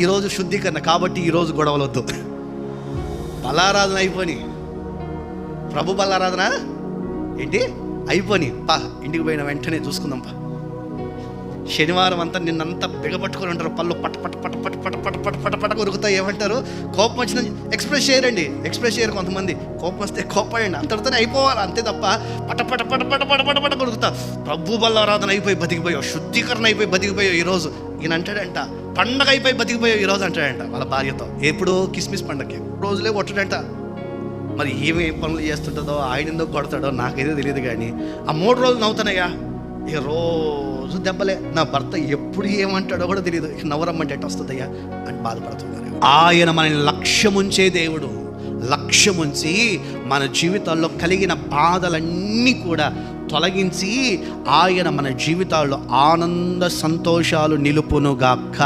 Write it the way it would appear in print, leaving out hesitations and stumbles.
ఈరోజు శుద్ధీకరణ, కాబట్టి ఈరోజు గొడవలు వద్దు. బలారాధన అయిపోయి, ప్రభు బలారాధన ఏంటి అయిపోయి, ఇంటికి పోయిన వెంటనే చూసుకుందాం. శనివారం అంతా నిన్నంతా బిగపట్టుకొని ఉంటారు, పళ్ళు పట్ట పట్ట పట్ట పట్ట పట్ట పట్ట పట్ట పట్ట పట్ట కొరుకుతాయి. ఏమంటారు? కోపం వచ్చిన ఎక్స్ప్రెస్ చేయరండి, ఎక్స్ప్రెస్ చేయరు కొంతమంది. కోపం వస్తే కోపడండి, అంతటితోనే అయిపోవాలి, అంతే తప్ప పట్ట పట్ట పట్ట పట్ట పట్ట పట్ట పట్ట కొరుకుతా. ప్రభు బలారాధన అయిపోయి బతికిపోయావు, శుద్ధీకరణ అయిపోయి బతికిపోయావు. ఈరోజు ఈయన అంటాడంట, పండగ అయిపోయి బతికిపోయావు ఈరోజు అంటాడంట వాళ్ళ భార్యతో. ఎప్పుడు కిస్మిస్ పండగకి రోజులే కొట్టడంట. మరి ఏమి పనులు చేస్తుంటుందో, ఆయన ఎందుకు కొడతాడో నాకైతే తెలియదు. కానీ ఆ 3 రోజులు నవ్వుతానయ్యా, ఇక రోజు దెబ్బలే. నా భర్త ఎప్పుడు ఏమంటాడో కూడా తెలియదు, ఇక నవ్వరమ్మంటే ఎట్ట వస్తుందయ్యా అని బాధపడుతున్నారు. ఆయన మనల్ని లక్ష్యముంచే దేవుడు. లక్ష్యముంచి మన జీవితాల్లో కలిగిన బాధలన్నీ కూడా తొలగించి ఆయన మన జీవితాల్లో ఆనంద సంతోషాలు నిలుపునుగాక.